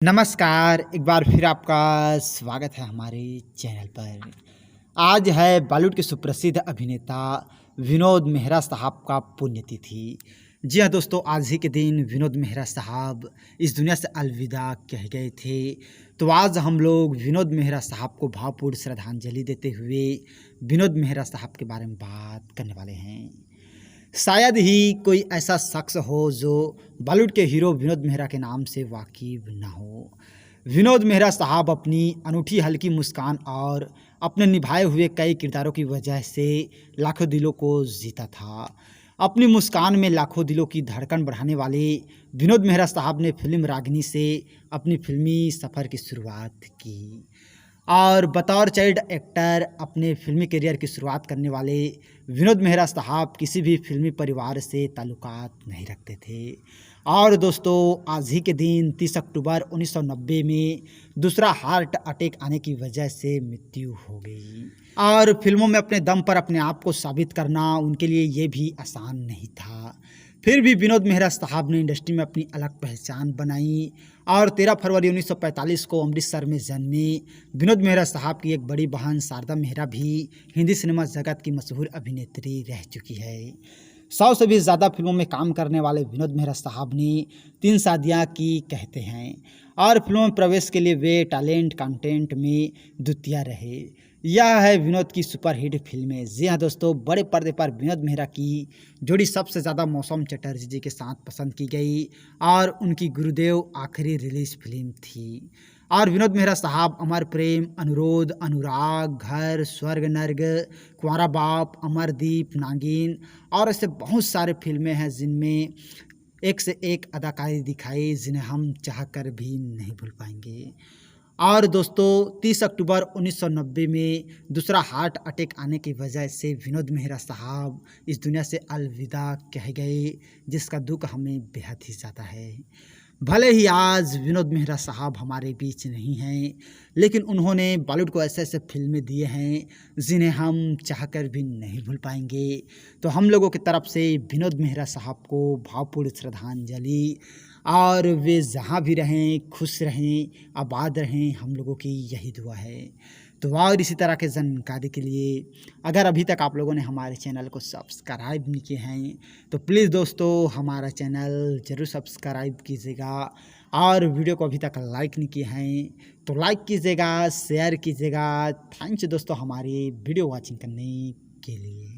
नमस्कार, एक बार फिर आपका स्वागत है हमारे चैनल पर। आज है बॉलीवुड के सुप्रसिद्ध अभिनेता विनोद मेहरा साहब का पुण्यतिथि। जी हाँ दोस्तों, आज ही के दिन विनोद मेहरा साहब इस दुनिया से अलविदा कह गए थे। तो आज हम लोग विनोद मेहरा साहब को भावपूर्ण श्रद्धांजलि देते हुए विनोद मेहरा साहब के बारे में बात करने वाले हैं। शायद ही कोई ऐसा शख्स हो जो बॉलीवुड के हीरो विनोद मेहरा के नाम से वाकिफ ना हो। विनोद मेहरा साहब अपनी अनूठी हल्की मुस्कान और अपने निभाए हुए कई किरदारों की वजह से लाखों दिलों को जीता था। अपनी मुस्कान में लाखों दिलों की धड़कन बढ़ाने वाले विनोद मेहरा साहब ने फिल्म रागिनी से अपनी फिल्मी सफ़र की शुरुआत की और बतौर चाइल्ड एक्टर अपने फिल्मी करियर की शुरुआत करने वाले विनोद मेहरा साहब किसी भी फिल्मी परिवार से ताल्लुकात नहीं रखते थे। और दोस्तों, आज ही के दिन 30 अक्टूबर 1990 में दूसरा हार्ट अटैक आने की वजह से मृत्यु हो गई। और फिल्मों में अपने दम पर अपने आप को साबित करना उनके लिए ये भी आसान नहीं था। फिर भी विनोद मेहरा साहब ने इंडस्ट्री में अपनी अलग पहचान बनाई और 13 फरवरी 1945 को अमृतसर में जन्मे विनोद मेहरा साहब की एक बड़ी बहन शारदा मेहरा भी हिंदी सिनेमा जगत की मशहूर अभिनेत्री रह चुकी है। 100 से भी ज़्यादा फिल्मों में काम करने वाले विनोद मेहरा साहब ने 3 शादियां की कहते हैं और फिल्मों में प्रवेश के लिए वे टैलेंट कंटेंट में द्वितीय रहे। यह है विनोद की सुपरहिट फिल्में। जी हाँ दोस्तों, बड़े पर्दे पर विनोद मेहरा की जोड़ी सबसे ज़्यादा मौसम चटर्जी जी के साथ पसंद की गई और उनकी गुरुदेव आखिरी रिलीज फिल्म थी। और विनोद मेहरा साहब अमर प्रेम, अनुरोध, अनुराग, घर, स्वर्ग नर्ग, कुंवारा बाप, अमरदीप, नागिन और ऐसे बहुत सारे फिल्में हैं जिनमें एक से एक अदाकारी दिखाई जिन्हें हम चाह कर भी नहीं भूल पाएंगे। और दोस्तों, 30 अक्टूबर 1990 में दूसरा हार्ट अटैक आने की वजह से विनोद मेहरा साहब इस दुनिया से अलविदा कह गए, जिसका दुख हमें बेहद ही ज़्यादा है। भले ही आज विनोद मेहरा साहब हमारे बीच नहीं हैं, लेकिन उन्होंने बॉलीवुड को ऐसे ऐसे फिल्में दिए हैं जिन्हें हम चाहकर भी नहीं भूल पाएंगे। तो हम लोगों की तरफ से विनोद मेहरा साहब को भावपूर्ण श्रद्धांजलि। और वे जहाँ भी रहें खुश रहें, आबाद रहें, हम लोगों की यही दुआ है। तो और इसी तरह के जानकारी के लिए अगर अभी तक आप लोगों ने हमारे चैनल को सब्सक्राइब नहीं किए हैं तो प्लीज़ दोस्तों हमारा चैनल ज़रूर सब्सक्राइब कीजिएगा। और वीडियो को अभी तक लाइक नहीं किए हैं तो लाइक कीजिएगा, शेयर कीजिएगा। थैंक्स दोस्तों हमारी वीडियो वॉचिंग करने के लिए।